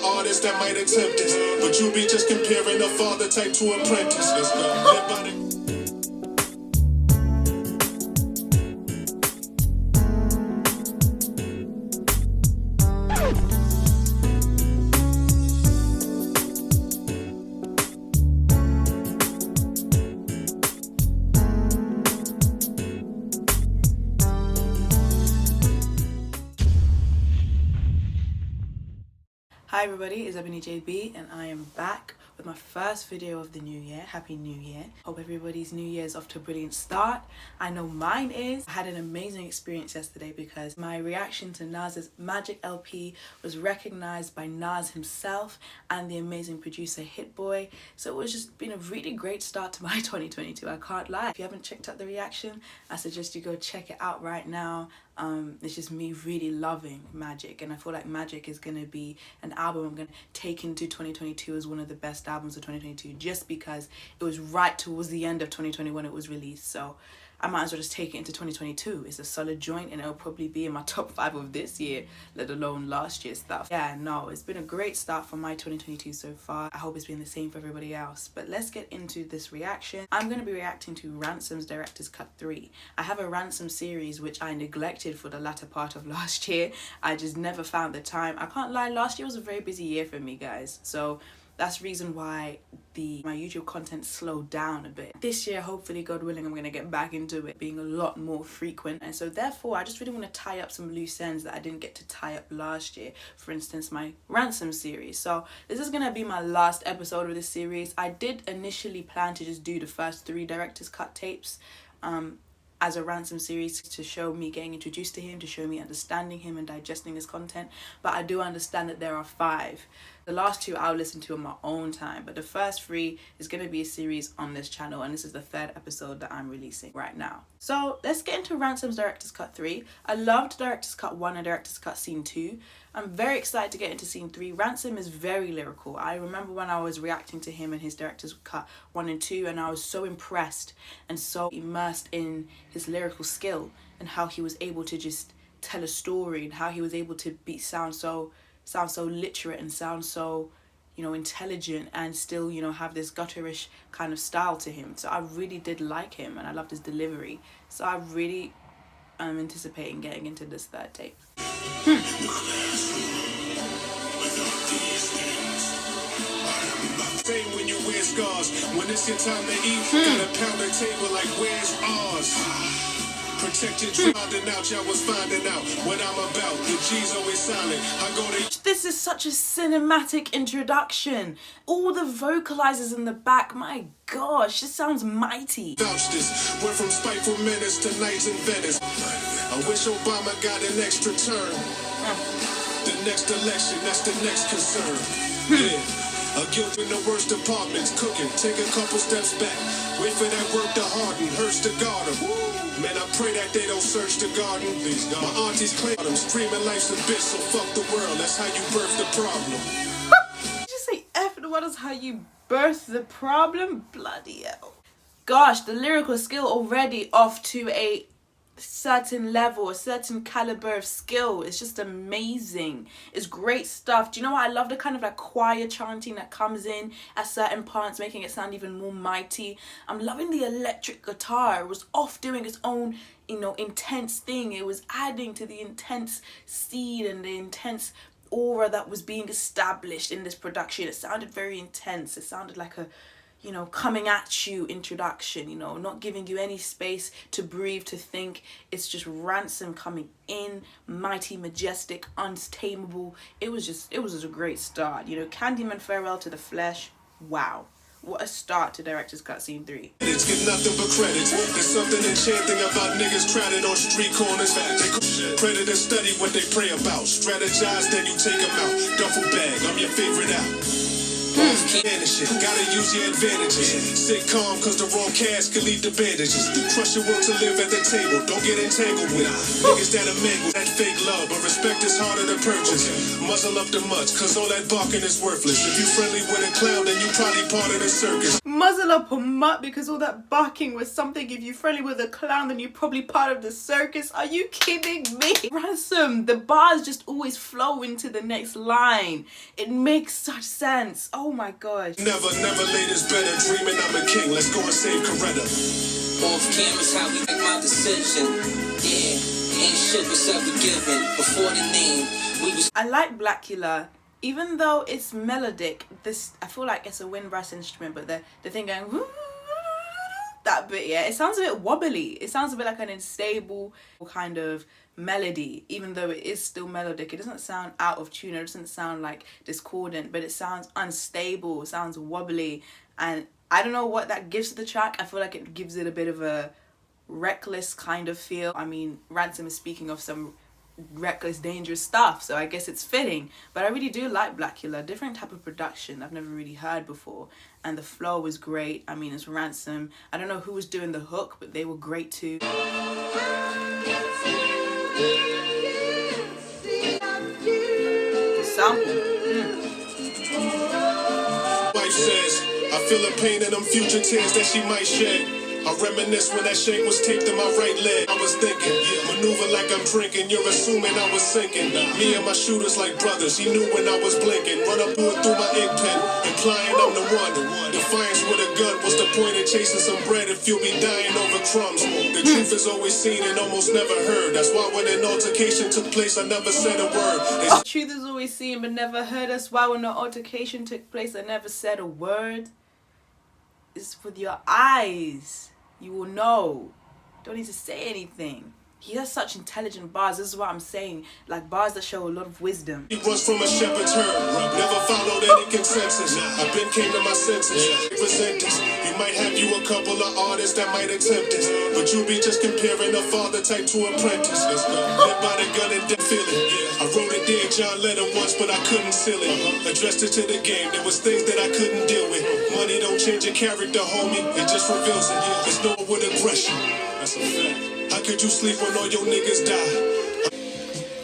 artist that might attempt this, but you be just comparing a father type to apprentice. Let's go. Live by the Hi everybody, it's Ebony JB and I am back with my first video of the new year. Happy New Year. Hope everybody's New Year's off to a brilliant start. I know mine is. I had an amazing experience yesterday because my reaction to Nas's Magic LP was recognized by Nas himself and the amazing producer Hit Boy. So it was just been a really great start to my 2022. I can't lie. If you haven't checked out the reaction, I suggest you go check it out right now. It's just me really loving Magic, and I feel like Magic is going to be an album I'm going to take into 2022 as one of the best albums of 2022 just because it was right towards the end of 2020 when it was released. So I might as well just take it into 2022. It's a solid joint and it'll probably be in my top 5 of this year, let alone last year's stuff. Yeah, no, it's been a great start for my 2022 so far. I hope it's been the same for everybody else. But let's get into this reaction. I'm going to be reacting to Ransoms Directors Cut 3. I have a Ransom series which I neglected for the latter part of last year. I just never found the time. I can't lie, last year was a very busy year for me, guys. So that's the reason why my YouTube content slowed down a bit. This year, hopefully, God willing, I'm going to get back into it, being a lot more frequent. And so therefore, I just really want to tie up some loose ends that I didn't get to tie up last year. For instance, my Ransom series. So this is going to be my last episode of this series. I did initially plan to just do the first 3 director's cut tapes as a Ransom series to show me getting introduced to him, to show me understanding him and digesting his content. But I do understand that there are 5. The last 2 I'll listen to on my own time, but the first 3 is going to be a series on this channel, and this is the 3rd episode that I'm releasing right now. So let's get into Ransoms Directors Cut 3. I loved Directors Cut 1 and Directors Cut Scene 2. I'm very excited to get into Scene 3. Ransom is very lyrical. I remember when I was reacting to him and his Directors Cut 1 and 2, and I was so impressed and so immersed in his lyrical skill and how he was able to just tell a story and how he was able to sound so literate and sound so, you know, intelligent and still, you know, have this gutterish kind of style to him. So I really did like him and I loved his delivery. So I really am anticipating getting into this 3rd tape. when you wear scars, when it's your time to eat, gotta pound the table like where's ours? Protected, finding out, y'all was finding out what I'm about. The G's always silent. I go to. This is such a cinematic introduction. All the vocalizers in the back, my gosh, this sounds mighty. Vouch this. Went from spiteful menace to nights in Venice. I wish Obama got an extra term. The next election, that's the next concern. Yeah. A guilt in the worst departments, cooking, take a couple steps back. Wait for that work to harden, hurts to guard them. Man, I pray that they don't search the garden. My aunties claim them, screaming life's a bitch, so fuck the world. That's how you birth the problem. Did you say F the world is how you birth the problem? Bloody hell. Gosh, the lyrical skill already off to a certain level, a certain caliber of skill. It's just amazing. It's great stuff. Do you know what? I love the kind of like choir chanting that comes in at certain parts, making it sound even more mighty. I'm loving the electric guitar. It was off doing its own, you know, intense thing. It was adding to the intense seed and the intense aura that was being established in this production. It sounded very intense. It sounded like a, you know, coming at you introduction, you know, not giving you any space to breathe, to think. It's just Ransom coming in, mighty, majestic, untamable. It was just a great start. You know, Candyman Farewell to the Flesh. Wow. What a start to Director's Cut Scene 3. It's get nothing but credits. There's something enchanting about niggas crowded on street corners. They predators study what they pray about. Strategize, then you take them out. Duffel bag, I'm your favorite out. Vanish it, gotta use your advantages. Sit calm, cause the wrong cast can leave the bandages. Trust your will to live at the table, don't get entangled with niggas that'll mangle that fake love, but respect is harder to purchase. Muzzle up the mutts, cause all that barking is worthless. If you friendly with a clown, then you probably part of the circus. Muzzle up a mutt because all that barking was something. If you're friendly with a clown, then you're probably part of the circus. Are you kidding me? Ransom, the bars just always flow into the next line. It makes such sense. Oh my gosh. Never laid is better. Dreaming I'm a king. Let's go and save Coretta. Off camera's how we make my decision. Yeah, ain't shit was ever given. Before the name, we was. I like Blackula. Even though it's melodic, I feel like it's a wind brass instrument, but the thing going that bit, yeah, it sounds a bit wobbly. It sounds a bit like an unstable kind of melody, even though it is still melodic. It doesn't sound out of tune. It doesn't sound like discordant, but it sounds unstable. It sounds wobbly, and I don't know what that gives to the track. I feel like it gives it a bit of a reckless kind of feel. I mean, Ransom is speaking of some reckless, dangerous stuff, so I guess it's fitting. But I really do like Blackula. Different type of production I've never really heard before, and the flow was great. I mean, it's Ransom. I don't know who was doing the hook, but they were great too. The sample. Wife says, I feel the pain in them future tears that she might shed. I reminisce when that shake was taped to my right leg. I was thinking, maneuver like I'm drinking. You're assuming I was sinking. Me and my shooters like brothers. He knew when I was blinking. Run up through my ink pen, implying I'm the one. Defiance with a gun. What's the point of chasing some bread if you'll be dying over crumbs? The truth is always seen and almost never heard. That's why when an altercation took place, I never said a word. The truth is always seen but never heard. That's why when the altercation took place, I never said a word. It's with your eyes. You will know. Don't need to say anything. He has such intelligent bars. This is what I'm saying. Like bars that show a lot of wisdom. He runs from a shepherd's herd. Never followed any consensus. I been came to my senses. Resent this. You might have you a couple of artists that might attempt this, but you be just comparing a father type to apprentice. Led by the gun and death feeling. I wrote it dear John Lennon once, but I couldn't seal it. Addressed it to the game. There was things that I couldn't deal with. Money don't change your character, homie. It just reveals it. It's no with aggression. That's a fact. How could you sleep when all your niggas die?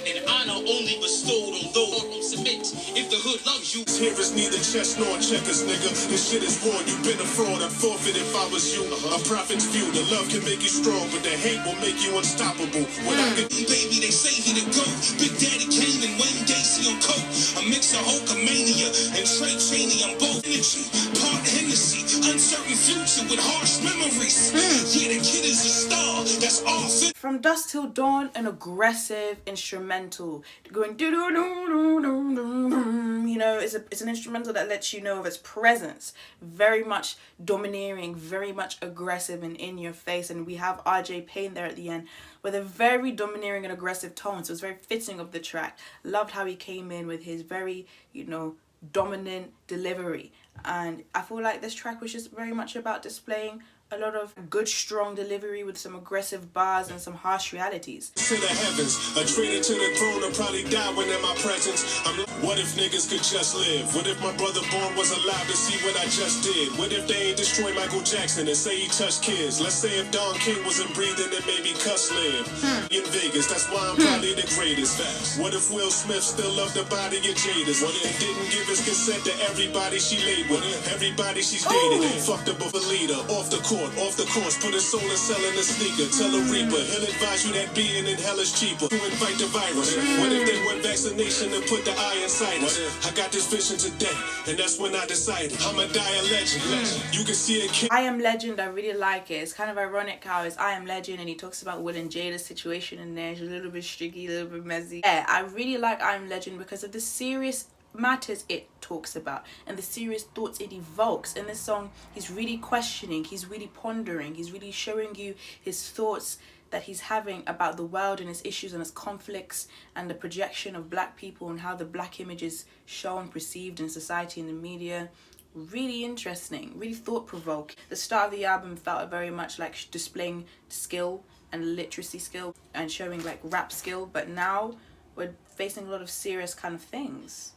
And honor only bestowed on those who submit. If the hood loves you, here is neither chess nor checkers, nigga. This shit is war. You've been a fraud. I'd forfeit if I was you. A prophet's view. The love can make you strong, but the hate will make you unstoppable. When I could baby, they say he the GOAT. Big Daddy Kane and Wayne Gacy on coke. A mix of Hulkamania and Trey Cheney on both energy. Part Hennessy, uncertain future with harsh memories. Yeah, the kid is a star. That's all. From Dusk Till Dawn, an aggressive instrumental going do do do do do. You know, it's an instrumental that lets you know of its presence. Very much domineering, very much aggressive and in your face. And we have RJ Payne there at the end with a very domineering and aggressive tone. So it's very fitting of the track. Loved how he came in with his very, you know, dominant delivery. And I feel like this track was just very much about displaying a lot of good, strong delivery with some aggressive bars and some harsh realities. To the heavens, a traitor to the throne will probably die when in my presence. What if niggas could just live? What if my brother born was alive to see what I just did? What if they ain't destroy Michael Jackson and say he touched kids? Let's say if Don King wasn't breathing and maybe Cuss lived. In Vegas, that's why I'm probably the greatest. What if Will Smith still loved the body of Jada's? What if didn't give his consent to everybody she laid with? Everybody she's dated. Fucked up a leader, off the court. Off the course, put his soul and selling a sneaker. Tell a reaper, he'll advise you that being in hell is cheaper. To invite the virus. What if they want vaccination and put the eye inside us? I got this vision today, and that's when I decided I'ma die a legend. You can see a kid. I Am Legend, I really like it. It's kind of ironic how it's I Am Legend and he talks about Will and Jada's situation in there. It's a little bit streaky, a little bit messy. Yeah, I really like I Am Legend because of the serious matters it talks about and the serious thoughts it evokes. In this song, he's really questioning, he's really pondering, he's really showing you his thoughts that he's having about the world and its issues and its conflicts and the projection of black people and how the black image is shown, perceived in society and the media. Really interesting, really thought-provoking. The start of the album felt very much like displaying skill and literacy skill and showing like rap skill, but now we're facing a lot of serious kind of things.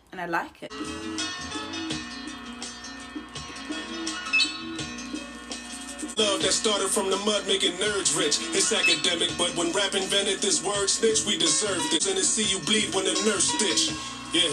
And I like it. Love that started from the mud making nerds rich. It's academic, but when rap invented this word snitch, we deserved it. And to see you bleed when a nurse stitch. Yeah,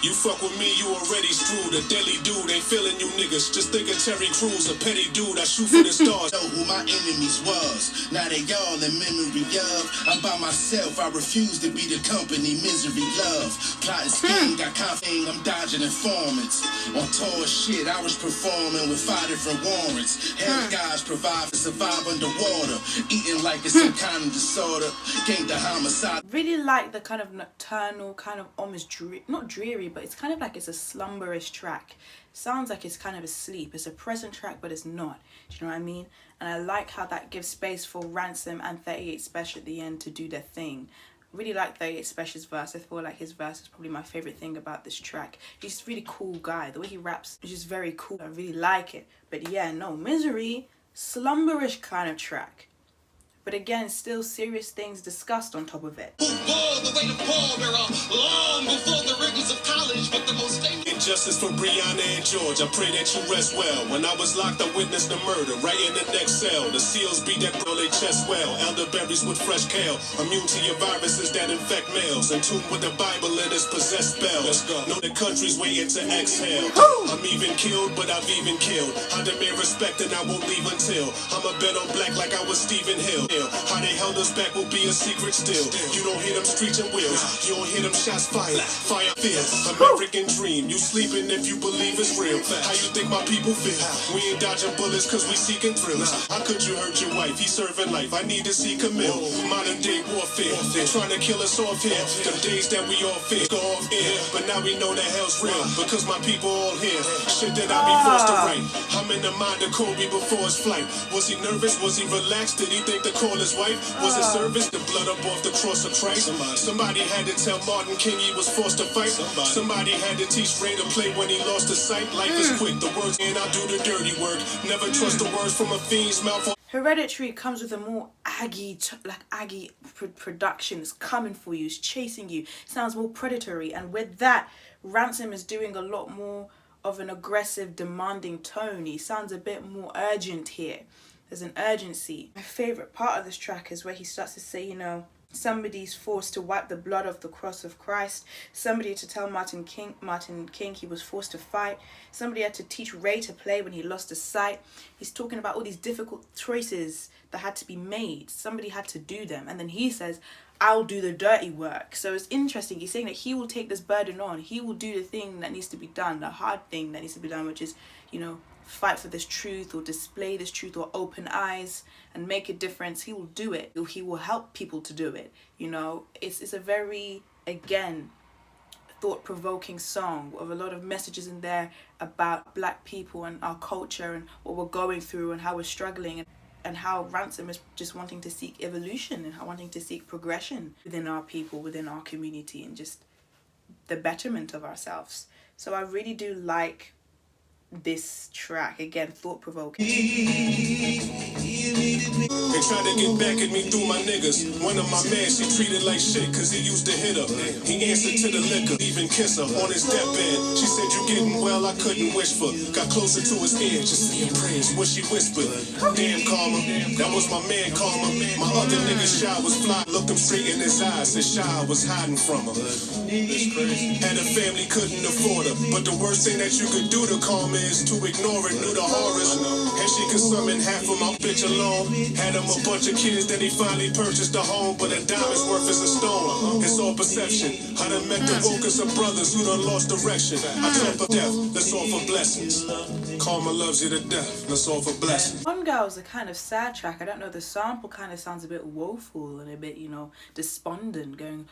you fuck with me, you already screwed. A deadly dude ain't feeling you niggas. Just think of Terry Crews, a petty dude. I shoot for the stars. Know who my enemies was. Now they all in memory of. I'm by myself. I refuse to be the company. Misery love. Plotting scheme. Got confidence. I'm dodging informants. On tour shit, I was performing with 5 different warrants. Hell guys provide for survive underwater. Eating like it's some kind of disorder. Gang the homicide. Really like the kind of nocturnal, kind of almost not dreary, but it's kind of like it's a slumberish track. Sounds like it's kind of asleep. It's a present track, but it's not. Do you know what I mean? And I like how that gives space for Ransom and 38 Special at the end to do their thing. Really like 38 Special's verse. I feel like his verse is probably my favorite thing about this track. He's a really cool guy. The way he raps is just very cool. I really like it. But yeah, no, Misery, slumberish kind of track. But again, still serious things discussed on top of it. The way to pallbearer long before the rigors of college, but the most famous. Injustice for Breonna and George. I pray that you rest well. When I was locked, I witnessed the murder right in the next cell. The SEALs beat that bro they chest well. Elderberries with fresh kale. Immune to your viruses that infect males. In tune with the Bible and its possessed spell. Let's go. Know the country's waiting to exhale. I'm even killed, but I've even killed. I demand respect and I won't leave until I'm a bet on black like I was Stephen Hill. How they held us back will be a secret still. You don't hear them screeching wheels. You don't hear them shots fired. Fire fear. American dream. You sleeping if you believe it's real. How you think my people feel? We ain't dodging bullets cause we seeking thrills. How could you hurt your wife? He's serving life. I need to see Camille. Modern day warfare. They're trying to kill us off here. The days that we all fear go off here. But now we know that hell's real because my people all here. Shit that I be forced to write. I'm in the mind of Kobe before his flight. Was he nervous? Was he relaxed? Did he think to call his wife? Was it service? The blood up off the cross of Christ? Somebody had to tell Martin King he was forced to fight. Somebody had to teach Ray to play when he lost his sight. Life is quick. The words and I do the dirty work. Never trust the words from a fiend's mouth. Hereditary comes with a more Aggie production. It's coming for you. It's chasing you. It sounds more predatory. And with that, Ransom is doing a lot more of an aggressive, demanding tone. He sounds a bit more urgent here. There's an urgency. My favorite part of this track is where he starts to say, you know, somebody's forced to wipe the blood off the cross of Christ. Somebody had to tell Martin King he was forced to fight. Somebody had to teach Ray to play when he lost his sight. He's talking about all these difficult choices that had to be made. Somebody had to do them. And then he says, I'll do the dirty work. So it's interesting. He's saying that he will take this burden on. He will do the thing that needs to be done, the hard thing that needs to be done, which is, you know, fight for this truth or display this truth or open eyes and make a difference. He will do it. He will help people to do it. You know, it's a very, again, thought-provoking song with a lot of messages in there about black people and our culture and what we're going through and how we're struggling, and how Ransom is just wanting to seek evolution and how wanting to seek progression within our people, within our community, and just the betterment of ourselves. So I really do like this track. Again, thought-provoking. They tried to get back at me through my niggas. One of my men, she treated like shit cause he used to hit her. He answered to the liquor, even kiss her on his deathbed. She said, you getting well, I couldn't wish for. Got closer to his ear, just saying prayers, what she whispered. Damn, Karma, that was my man, Karma. My other nigga, Shy, was fly. Looked him straight in his eyes, said Shy was hiding from her. Had a family, couldn't afford her. But the worst thing that you could do to Karma is to ignore it, knew the horrors. And she could summon half of my bitch alone. Had him a bunch of kids, then he finally purchased a home. But a diamond's worth is a stone. It's all perception. I done met the wokest of brothers who done lost direction. I tell for death, let's offer blessings. Karma loves you to death, let's offer blessings. One Girl's a kind of sad track. I don't know, the sample kind of sounds a bit woeful and a bit, you know, despondent, going,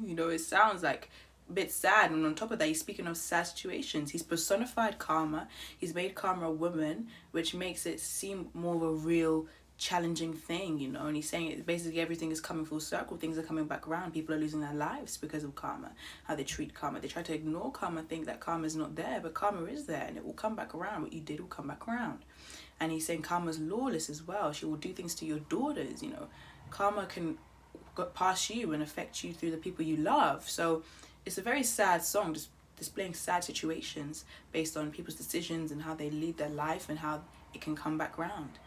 you know, it sounds like a bit sad. And on top of that, he's speaking of sad situations. He's personified Karma. He's made Karma a woman, which makes it seem more of a real challenging thing, you know. And he's saying it, basically everything is coming full circle. Things are coming back around. People are losing their lives because of Karma, how they treat Karma. They try to ignore Karma, think that Karma is not there, but Karma is there, and it will come back around. What you did will come back around. And he's saying Karma's lawless as well. She will do things to your daughters, you know. Karma can go past you and affect you through the people you love. So it's a very sad song, just displaying sad situations based on people's decisions and how they lead their life and how it can come back round.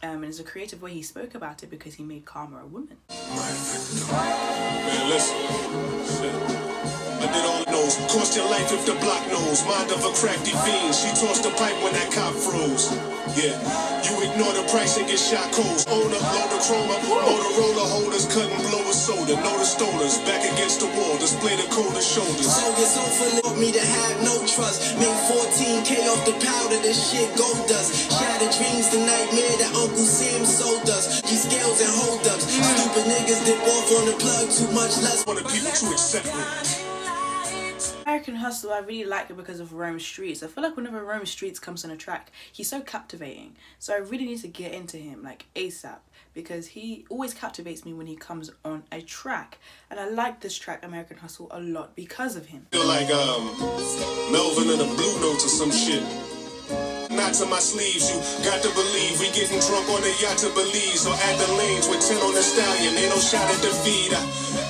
And it's a creative way he spoke about it because he made Karma a woman. Man, listen. Shit. I did all those. Cost your life if the block knows. Mind of a crafty fiend. She tossed the pipe when that cop froze. Yeah. You ignore the price and get shot cold. Owner, loader, chroma, Motorola holders, cutting blower soda. Know the stoners, back against the wall, display the coldest shoulders. So your sofa left me to have no trust. Made 14K off the powder, this shit gold dust. Shattered dreams, the nightmare that Uncle Sam sold us. These scales and hold ups. Stupid niggas dip off on the plug, too much less. Wanted people to accept me. American Hustle, I really like it because of Rome Streets. I feel like whenever Rome Streets comes on a track, he's so captivating. So I really need to get into him like ASAP because he always captivates me when he comes on a track. And I like this track, American Hustle, a lot because of him. Feel like Melvin in a Blue Note or some shit. Knots on my sleeves, you got to believe we getting drunk on the yacht to Belize or at the lanes with 10 on the stallion. Ain't no shot at the feed. I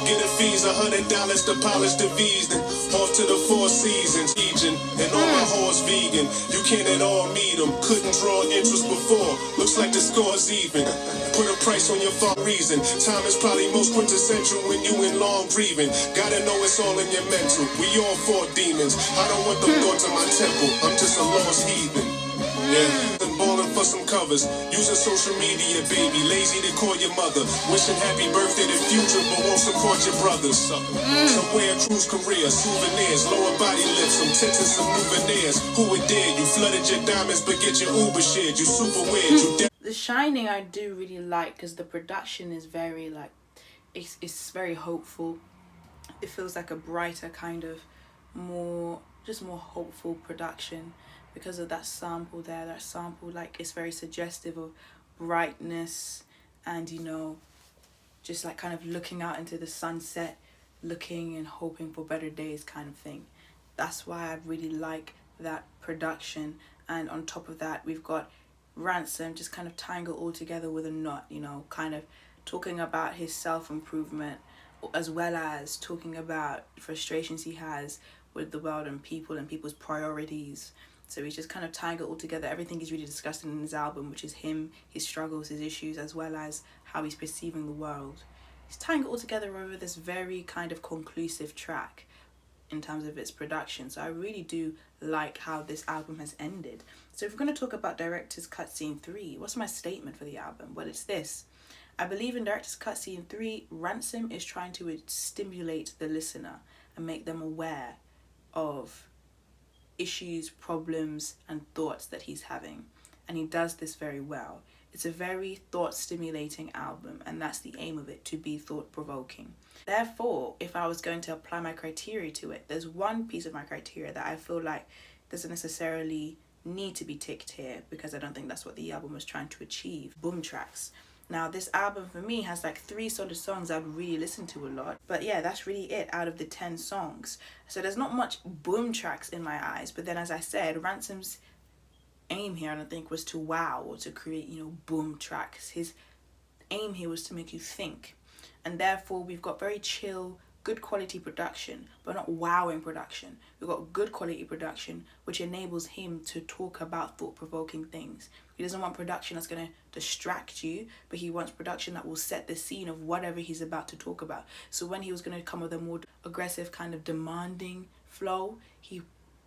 get the fees, $100 to polish the V's, then off to the Four Seasons. Agent and all my horse vegan. You can't at all meet them. Couldn't draw interest before. Looks like the score's even. Put a price on your far reason. Time is probably most quintessential when you in long grieving. Gotta know it's all in your mental. We all fought demons. I don't want them thoughts in my temple. I'm just a lost heathen. Yeah, been balling for some covers. Using social media, baby. Lazy to call your mother. Wishing happy birthday to Future, but won't support your brothers. Somewhere cruise career, souvenirs, lower body lifts, some tits and some new veneers. Who would dare? You flooded your diamonds, but get your Uber shared. You super weird. You The Shining I do really like because the production is very like, it's very hopeful. It feels like a brighter kind of more hopeful production. Because of that sample there, like it's very suggestive of brightness and, you know, just like kind of looking out into the sunset, looking and hoping for better days kind of thing. That's why I really like that production. And on top of that, we've got Ransom just kind of tying it all together with a knot, you know, kind of talking about his self-improvement as well as talking about frustrations he has with the world and people's priorities. So he's just kind of tying it all together. Everything is really discussed in his album, which is him, his struggles, his issues, as well as how he's perceiving the world. He's tying it all together over this very kind of conclusive track in terms of its production. So I really do like how this album has ended. So if we're going to talk about Director's Cut Scene 3, what's my statement for the album? Well, it's this. I believe in Director's Cut Scene 3, Ransom is trying to stimulate the listener and make them aware of issues, problems and thoughts that he's having, and he does this very well. It's a very thought-stimulating album, and that's the aim of it, to be thought-provoking. Therefore, if I was going to apply my criteria to it, there's one piece of my criteria that I feel like doesn't necessarily need to be ticked here because I don't think that's what the album was trying to achieve. Boom tracks. Now, this album for me has like 3 solid songs I'd really listen to a lot. But yeah, that's really it out of the 10 songs. So there's not much boom tracks in my eyes. But then, as I said, Ransom's aim here, I don't think, was to wow or to create, you know, boom tracks. His aim here was to make you think. And therefore, we've got very chill, good quality production, but not wowing production. We've got good quality production, which enables him to talk about thought-provoking things. He doesn't want production that's going to distract you, but he wants production that will set the scene of whatever he's about to talk about. So when he was going to come with a more aggressive kind of demanding flow, he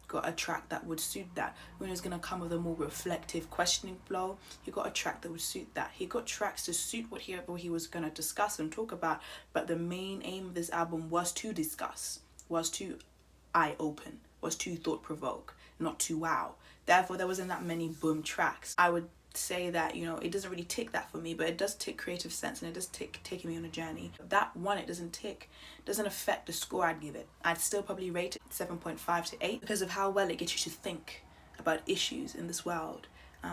got a track that would suit that. When he was going to come with a more reflective, questioning flow, he got a track that would suit that. He got tracks to suit what he was going to discuss and talk about, but the main aim of this album was to discuss, was to eye-open, was to thought-provoke, not to wow. Therefore, there wasn't that many boom tracks. I would say that, you know, it doesn't really tick that for me, but it does tick creative sense and it does tick taking me on a journey. That one, it doesn't tick, doesn't affect the score I'd give it. I'd still probably rate it 7.5 to 8 because of how well it gets you to think about issues in this world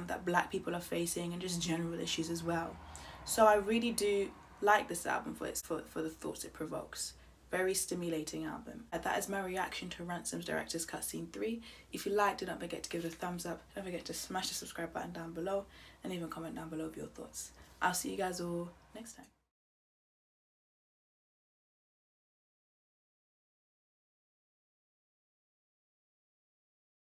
that Black people are facing and just general issues as well. So I really do like this album for the thoughts it provokes. Very stimulating album. That is my reaction to Ransom's Directors Cut Scene 3. If you liked it, don't forget to give it a thumbs up. Don't forget to smash the subscribe button down below and even comment down below with your thoughts. I'll see you guys all next time.